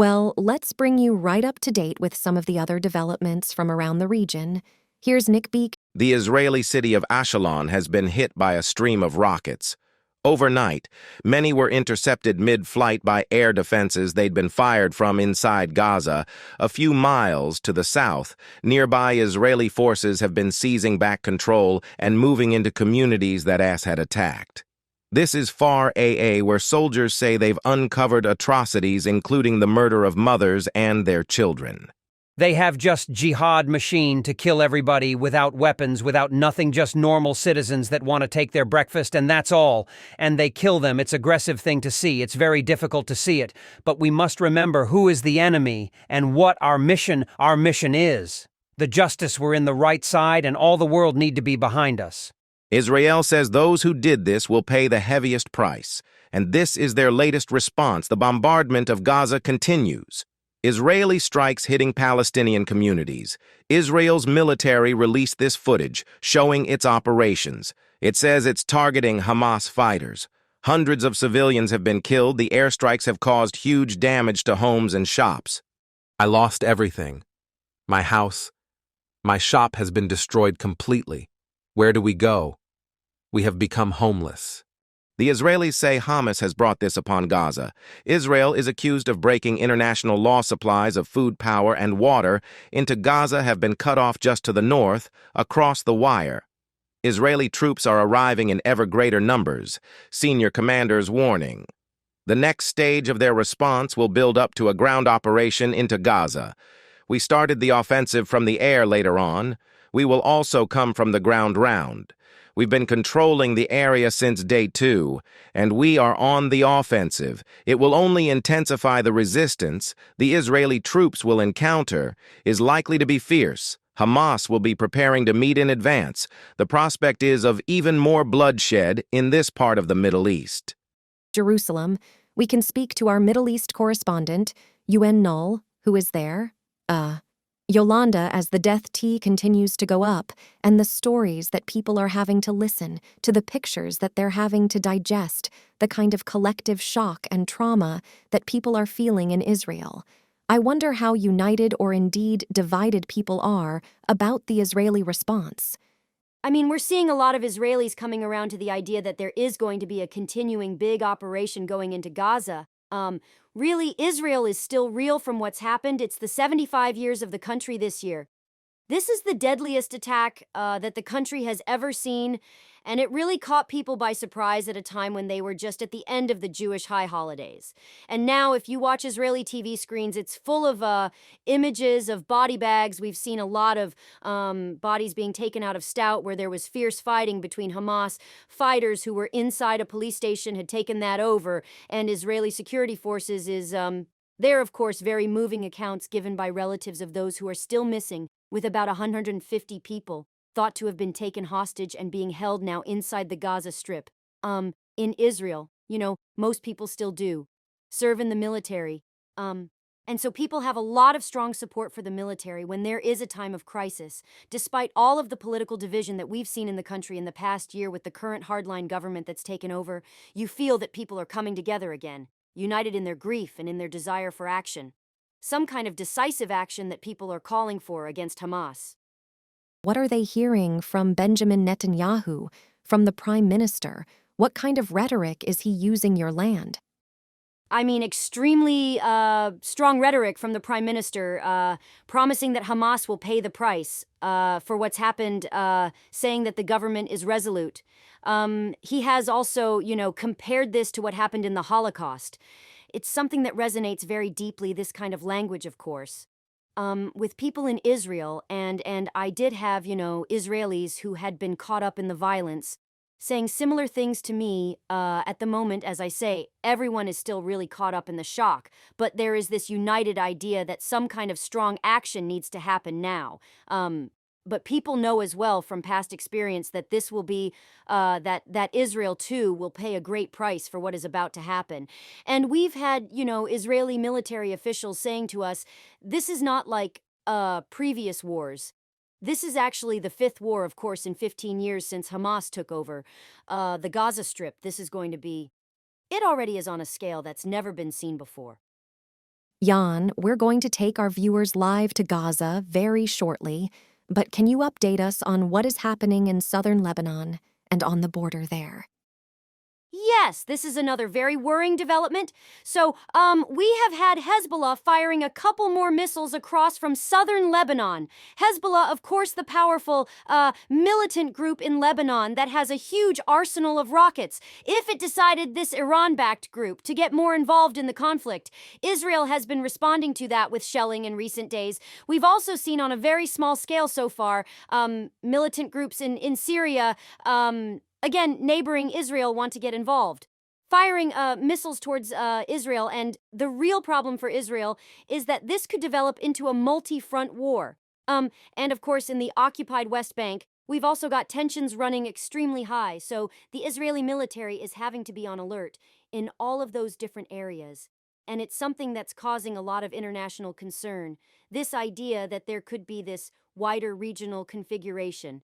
Well, let's bring you right up to date with some of the other developments from around the region. Here's Nick Beak. The Israeli city of Ascalon has been hit by a stream of rockets. Overnight, many were intercepted mid-flight by air defenses they'd been fired from inside Gaza. A few miles to the south, nearby Israeli forces have been seizing back control and moving into communities that IS had attacked. This is Far AA, where soldiers say they've uncovered atrocities including the murder of mothers and their children. They have just jihad machine to kill everybody without weapons, without nothing, just normal citizens that want to take their breakfast, and that's all. And they kill them. It's an aggressive thing to see. It's very difficult to see it. But we must remember who is the enemy and what our mission is. The justice, we're in the right side, and all the world need to be behind us. Israel says those who did this will pay the heaviest price. And this is their latest response. The bombardment of Gaza continues. Israeli strikes hitting Palestinian communities. Israel's military released this footage, showing its operations. It says it's targeting Hamas fighters. Hundreds of civilians have been killed. The airstrikes have caused huge damage to homes and shops. I lost everything. My house, my shop has been destroyed completely. Where do we go? We have become homeless. The Israelis say Hamas has brought this upon Gaza. Israel is accused of breaking international law. Supplies of food, power, and water into Gaza have been cut off just to the north, across the wire. Israeli troops are arriving in ever greater numbers. Senior commanders warning. The next stage of their response will build up to a ground operation into Gaza. We started the offensive from the air later on. We will also come from the ground round. We've been controlling the area since day 2, and we are on the offensive. It will only intensify the resistance the Israeli troops will encounter is likely to be fierce. Hamas will be preparing to meet in advance. The prospect is of even more bloodshed in this part of the Middle East. Jerusalem, we can speak to our Middle East correspondent, UN Null, who is there. Yolanda, as the death tea continues to go up, and the stories that people are having to listen to, the pictures that they're having to digest, the kind of collective shock and trauma that people are feeling in Israel. I wonder how united or indeed divided people are about the Israeli response. I mean, we're seeing a lot of Israelis coming around to the idea that there is going to be a continuing big operation going into Gaza. Really, Israel is still real from what's happened. It's the 75 years of the country this year. This is the deadliest attack that the country has ever seen, and it really caught people by surprise at a time when they were just at the end of the Jewish high holidays. And now, if you watch Israeli TV screens, it's full of images of body bags. We've seen a lot of bodies being taken out of Stout, where there was fierce fighting between Hamas fighters who were inside a police station, had taken that over, and Israeli security forces is there, of course, very moving accounts given by relatives of those who are still missing, with about 150 people thought to have been taken hostage and being held now inside the Gaza Strip. In Israel, most people still do serve in the military. And so people have a lot of strong support for the military when there is a time of crisis. Despite all of the political division that we've seen in the country in the past year with the current hardline government that's taken over, you feel that people are coming together again, united in their grief and in their desire for action. Some kind of decisive action that people are calling for against Hamas. What are they hearing from Benjamin Netanyahu, from the Prime Minister? What kind of rhetoric is he using your land? I mean, extremely strong rhetoric from the Prime Minister, promising that Hamas will pay the price for what's happened, saying that the government is resolute. He has also, compared this to what happened in the Holocaust. It's something that resonates very deeply, this kind of language, of course. With people in Israel, and I did have, Israelis who had been caught up in the violence, saying similar things to me. At the moment, as I say, everyone is still really caught up in the shock, but there is this united idea that some kind of strong action needs to happen now. But people know as well from past experience that this will be, that Israel too will pay a great price for what is about to happen. And we've had, Israeli military officials saying to us, this is not like previous wars. This is actually the 5th war, of course, in 15 years since Hamas took over. The Gaza Strip, this is going to be, it already is on a scale that's never been seen before. Jan, we're going to take our viewers live to Gaza very shortly, but can you update us on what is happening in southern Lebanon and on the border there? Yes, this is another very worrying development. So, we have had Hezbollah firing a couple more missiles across from southern Lebanon. Hezbollah, of course, the powerful, militant group in Lebanon that has a huge arsenal of rockets. If it decided, this Iran-backed group, to get more involved in the conflict, Israel has been responding to that with shelling in recent days. We've also seen on a very small scale so far, militant groups in Syria, again, neighboring Israel want to get involved, firing missiles towards Israel. And the real problem for Israel is that this could develop into a multi-front war. And of course, in the occupied West Bank, we've also got tensions running extremely high. So the Israeli military is having to be on alert in all of those different areas. And it's something that's causing a lot of international concern. This idea that there could be this wider regional configuration.